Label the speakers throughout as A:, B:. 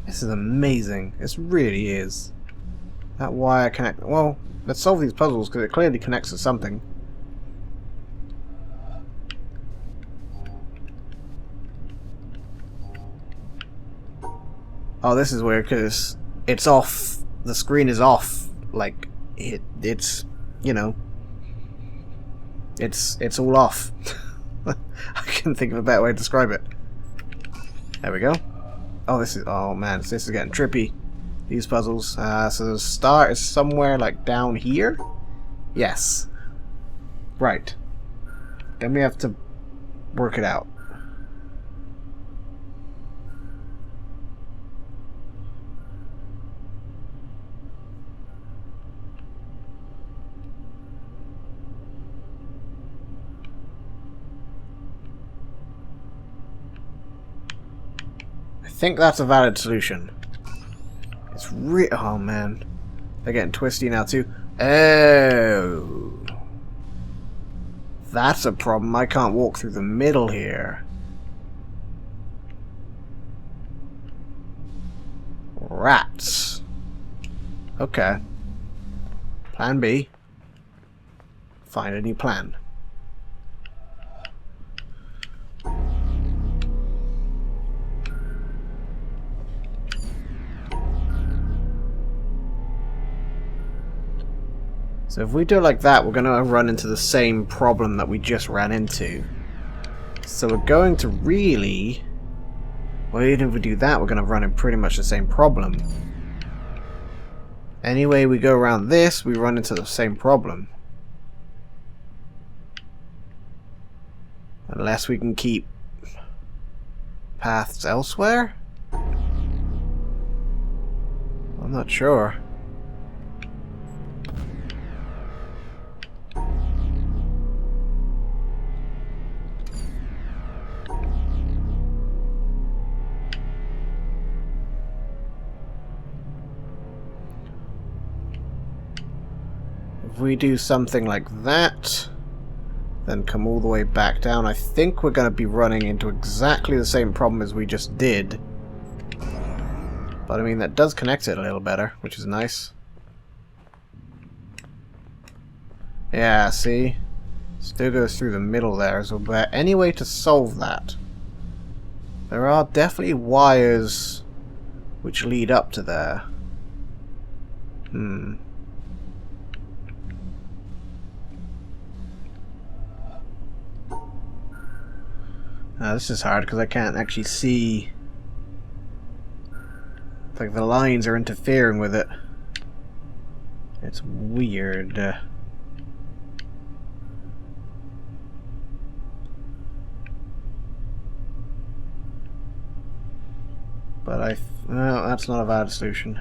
A: This is amazing. This really is. That wire connect. Well, let's solve these puzzles because it clearly connects to something. Oh, this is weird because it's off. The screen is off. Like it's you know, it's all off. I couldn't think of a better way to describe it. There we go. Oh, oh man, this is getting trippy. These puzzles. So the start is somewhere like down here. Yes. Right. Then we have to work it out. I think that's a valid solution. It's oh man. They're getting twisty now too. Oh. That's a problem. I can't walk through the middle here. Rats. Okay. Plan B. Find a new plan. So if we do it like that, we're going to run into the same problem that we just ran into. So we're going to really... Well, even if we do that, we're going to run into pretty much the same problem. Anyway, we go around this, we run into the same problem. Unless we can keep paths elsewhere? I'm not sure. If we do something like that, then come all the way back down, I think we're going to be running into exactly the same problem as we just did. But I mean, that does connect it a little better, which is nice. Yeah, see? Still goes through the middle there. So any way to solve that? There are definitely wires which lead up to there. This is hard because I can't actually see. It's like the lines are interfering with it. It's weird. But no, that's not a valid solution.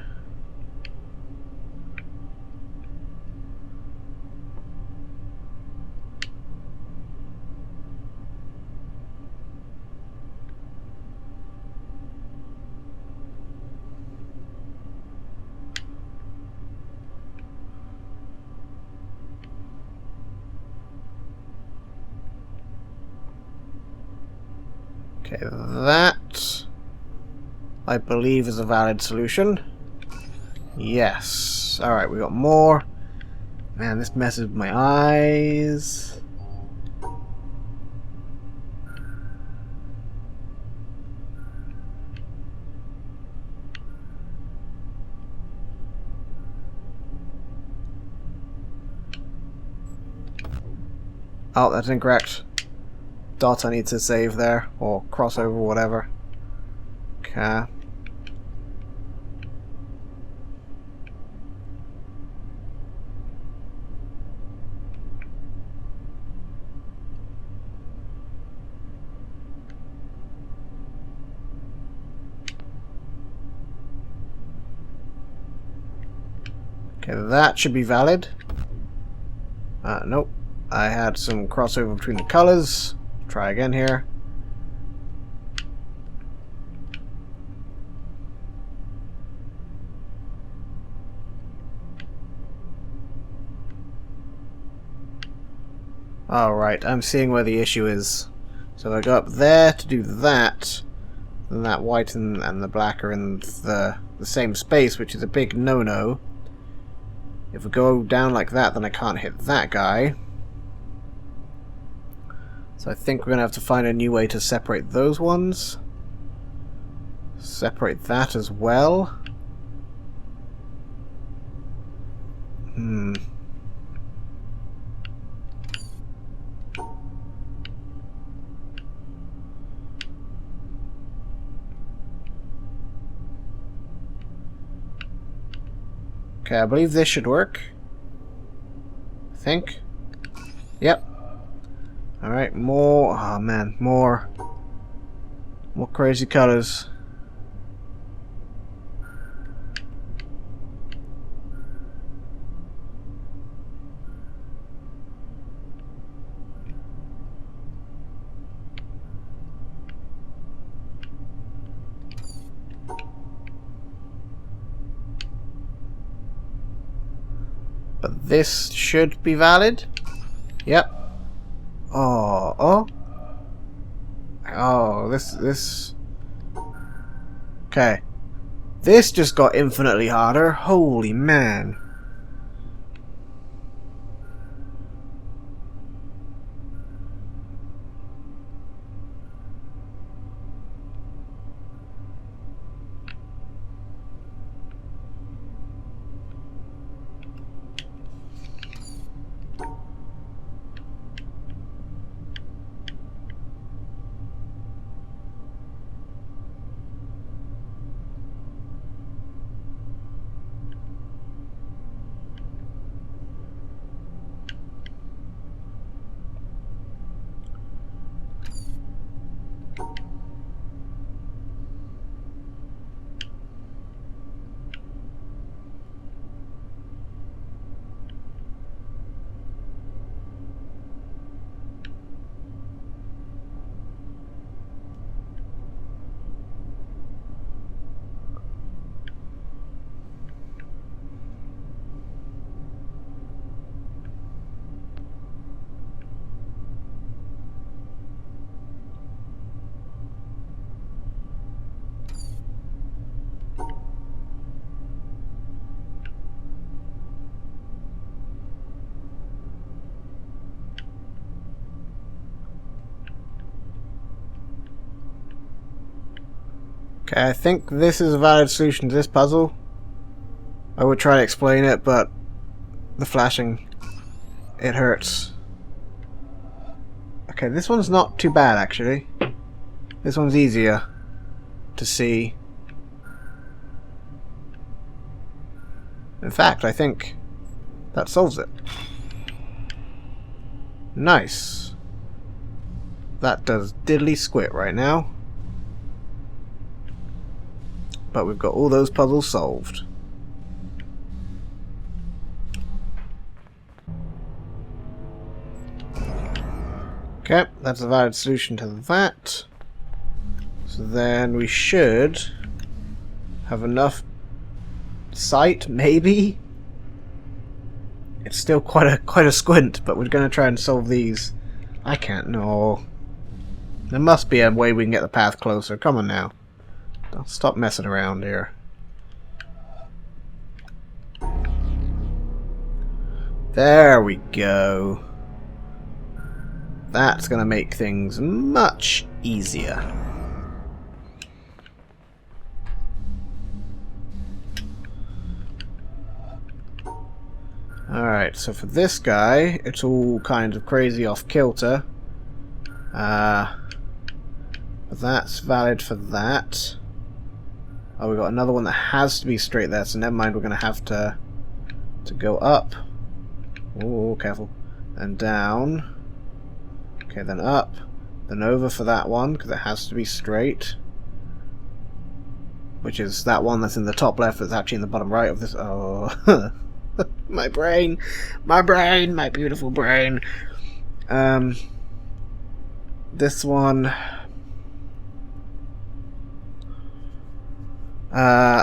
A: Okay, that I believe is a valid solution. Yes. Alright, we got more. Man, this messes with my eyes. Oh, that's incorrect. Dot I need to save there, or crossover, whatever. Okay. Okay, that should be valid. Nope. I had some crossover between the colors. Try again here. Alright, I'm seeing where the issue is. So if I go up there to do that, then that white and the black are in the same space, which is a big no-no. If we go down like that, then I can't hit that guy. So I think we're going to have to find a new way to separate those ones. Separate that as well. Okay, I believe this should work. I think. Yep. Alright, more... oh man, more crazy colors. But this should be valid. Yep. Oh, this. Okay. This just got infinitely harder. Holy man. Okay, I think this is a valid solution to this puzzle. I would try to explain it, but the flashing, it hurts. Okay, this one's not too bad actually. This one's easier to see. In fact, I think that solves it. Nice. That does diddly squit right now. But we've got all those puzzles solved. Okay, that's a valid solution to that. So then we should have enough sight, maybe? It's still quite a squint, but we're going to try and solve these. I can't know. There must be a way we can get the path closer. Come on now. Don't stop messing around here. There we go. That's going to make things much easier. Alright, so for this guy, it's all kind of crazy off kilter. But that's valid for that. Oh, we got another one that has to be straight there, so never mind, we're going to have to go up. Oh, careful. And down. Okay, then up. Then over for that one, because it has to be straight. Which is that one that's in the top left that's actually in the bottom right of this. Oh, my brain. My brain, my beautiful brain. This one...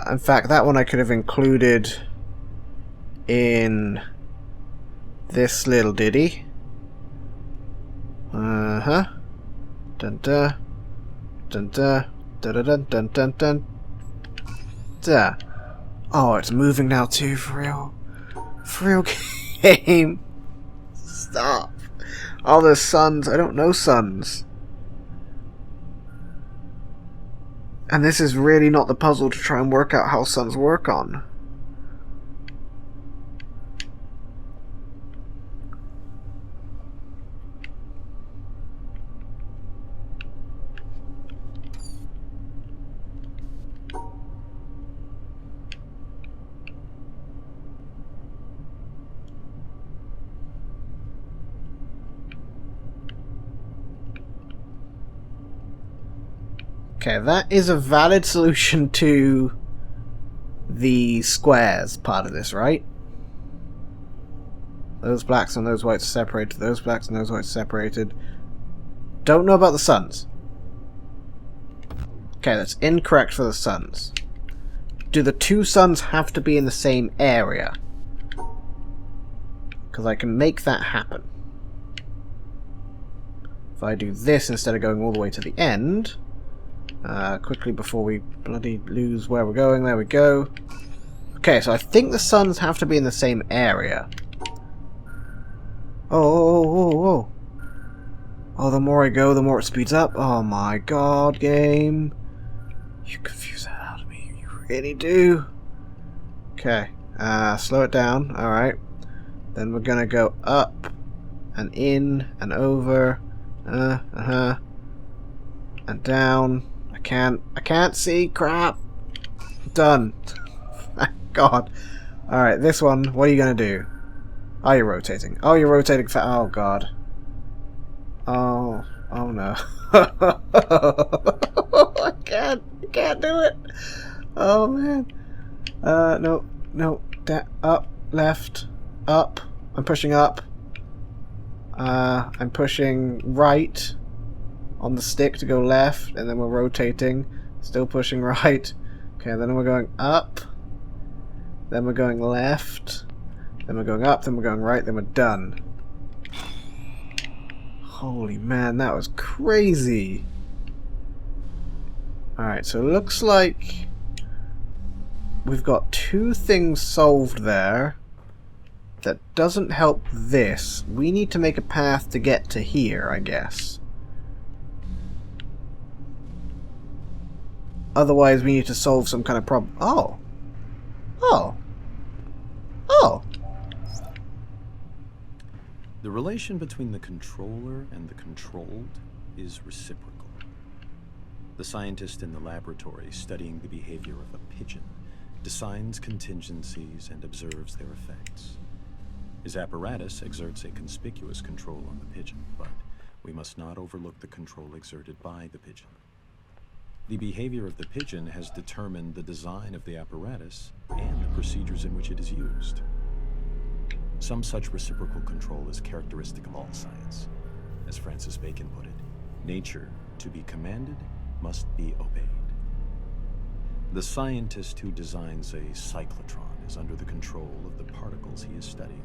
A: in fact, that one I could have included in this little ditty. Dun-da, dun-da, Dun dun dun dun dun. Duh. Oh, it's moving now too, for real. For real game. Stop. Oh, there's suns. I don't know suns. And this is really not the puzzle to try and work out how suns work on. Okay, that is a valid solution to the squares part of this, right? Those blacks and those whites are separated, those blacks and those whites are separated. Don't know about the suns. Okay, that's incorrect for the suns. Do the two suns have to be in the same area? Because I can make that happen. If I do this instead of going all the way to the end... quickly before we bloody lose where we're going. There we go. Okay, so I think the suns have to be in the same area. Oh, the more I go, the more it speeds up. Oh my god, game. You confuse that out of me. You really do. Okay, slow it down. Alright. Then we're gonna go up and in and over. And down. I can't see. Crap. Done. Thank God. Alright, this one, what are you gonna do? Oh, you're rotating. Oh, you're rotating oh God. Oh no. I can't do it. Oh man. No, up, left, up. I'm pushing up. I'm pushing right on the stick to go left, and then we're rotating. Still pushing right. Okay, then we're going up. Then we're going left. Then we're going up, then we're going right, then we're done. Holy man, that was crazy. Alright, so it looks like we've got two things solved there. That doesn't help this. We need to make a path to get to here, I guess. Otherwise, we need to solve some kind of problem. Oh!
B: The relation between the controller and the controlled is reciprocal. The scientist in the laboratory studying the behavior of a pigeon designs contingencies and observes their effects. His apparatus exerts a conspicuous control on the pigeon, but we must not overlook the control exerted by the pigeon. The behavior of the pigeon has determined the design of the apparatus and the procedures in which it is used. Some such reciprocal control is characteristic of all science. As Francis Bacon put it, nature, to be commanded, must be obeyed. The scientist who designs a cyclotron is under the control of the particles he is studying.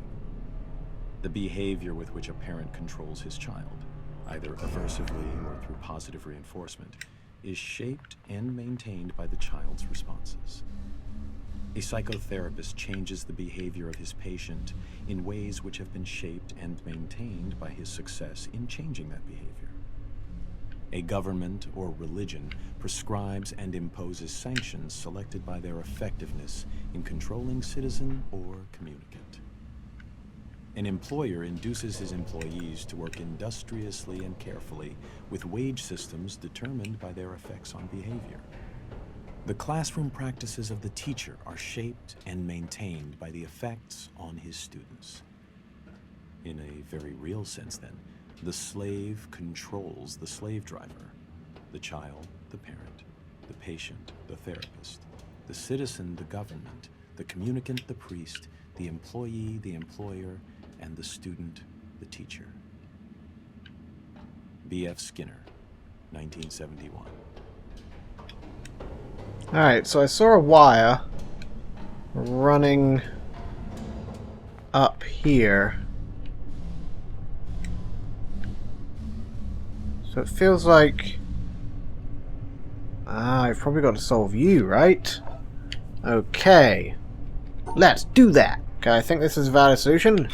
B: The behavior with which a parent controls his child, either aversively or through positive reinforcement, is shaped and maintained by the child's responses. A psychotherapist changes the behavior of his patient in ways which have been shaped and maintained by his success in changing that behavior. A government or religion prescribes and imposes sanctions selected by their effectiveness in controlling citizen or communicant. An employer induces his employees to work industriously and carefully with wage systems determined by their effects on behavior. The classroom practices of the teacher are shaped and maintained by the effects on his students. In a very real sense, then, the slave controls the slave driver, the child, the parent, the patient, the therapist, the citizen, the government, the communicant, the priest, the employee, the employer, and the student, the teacher. B.F. Skinner, 1971.
A: Alright, so I saw a wire running up here. So it feels like Ah, I've probably got to solve you, right? Okay. Let's do that. Okay, I think this is a valid solution.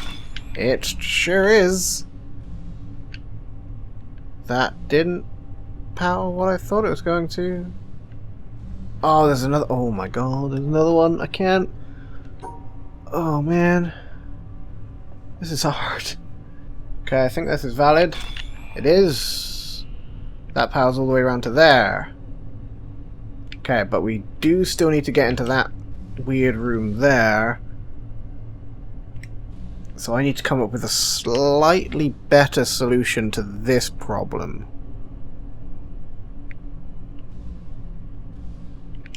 A: It sure is. That didn't power what I thought it was going to. Oh, there's another. Oh my god, there's another one. I can't. Oh man. This is hard. Okay, I think this is valid. It is. That powers all the way around to there. Okay, but we do still need to get into that weird room there. So I need to come up with a slightly better solution to this problem.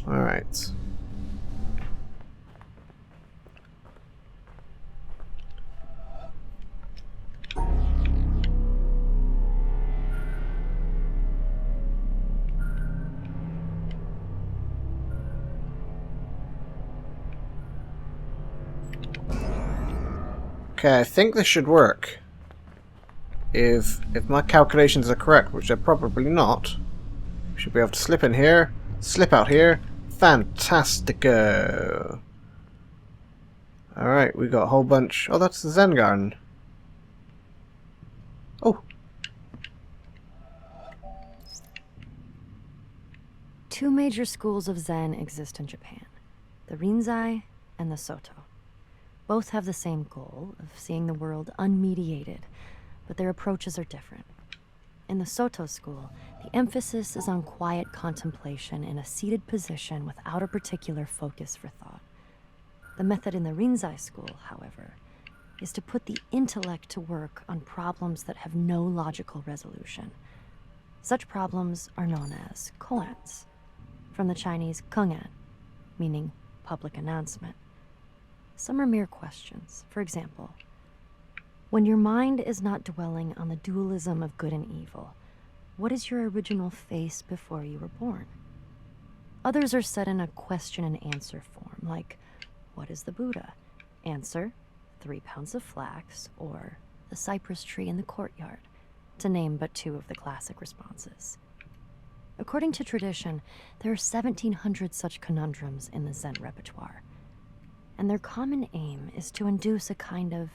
A: Alright. Okay, I think this should work. If my calculations are correct, which they're probably not, we should be able to slip in here, slip out here. Fantastico! Alright, we got a whole bunch. Oh, that's the Zen Garden. Oh.
C: Two major schools of Zen exist in Japan, the Rinzai and the Soto. Both have the same goal of seeing the world unmediated, but their approaches are different. In the Soto school, the emphasis is on quiet contemplation in a seated position without a particular focus for thought. The method in the Rinzai school, however, is to put the intellect to work on problems that have no logical resolution. Such problems are known as koans, from the Chinese kengan, meaning public announcement. Some are mere questions. For example, when your mind is not dwelling on the dualism of good and evil, what is your original face before you were born? Others are set in a question and answer form, like, what is the Buddha? Answer, 3 pounds of flax, or the cypress tree in the courtyard, to name but 2 of the classic responses. According to tradition, there are 1,700 such conundrums in the Zen repertoire, and their common aim is to induce a kind of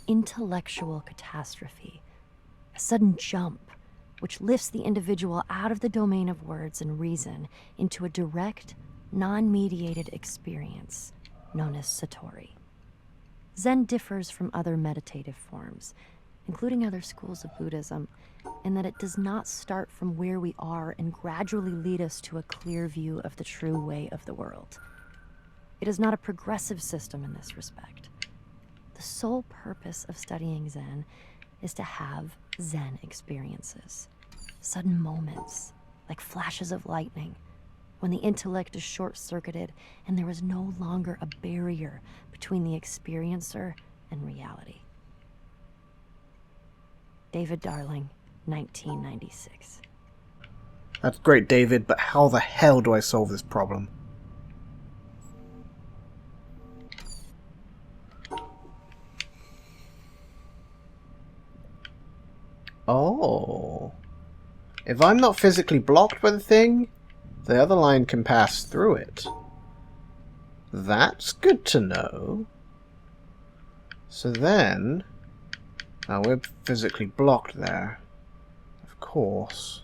C: intellectual catastrophe, a sudden jump which lifts the individual out of the domain of words and reason into a direct, non-mediated experience known as satori. Zen differs from other meditative forms, including other schools of Buddhism, in that it does not start from where we are and gradually lead us to a clear view of the true way of the world. It is not a progressive system in this respect. The sole purpose of studying Zen is to have Zen experiences, sudden moments, like flashes of lightning, when the intellect is short-circuited and there is no longer a barrier between the experiencer and reality. David Darling, 1996.
A: That's great, David, but how the hell do I solve this problem? Oh. If I'm not physically blocked by the thing, the other line can pass through it. That's good to know. So then... Now we're physically blocked there. Of course.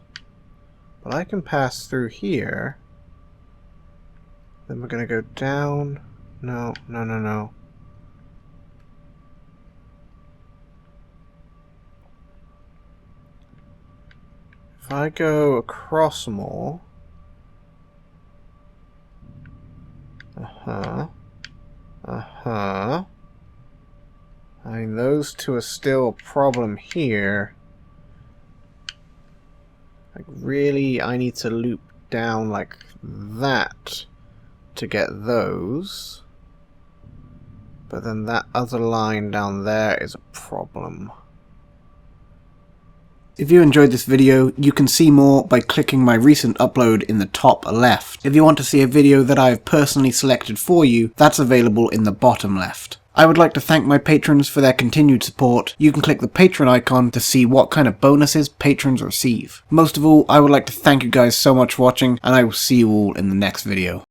A: But I can pass through here. Then we're going to go down. No, no, no, no. If I go across more... I mean, those two are still a problem here. Like, really, I need to loop down like that to get those. But then that other line down there is a problem. If you enjoyed this video, you can see more by clicking my recent upload in the top left. If you want to see a video that I have personally selected for you, that's available in the bottom left. I would like to thank my patrons for their continued support. You can click the patron icon to see what kind of bonuses patrons receive. Most of all, I would like to thank you guys so much for watching, and I will see you all in the next video.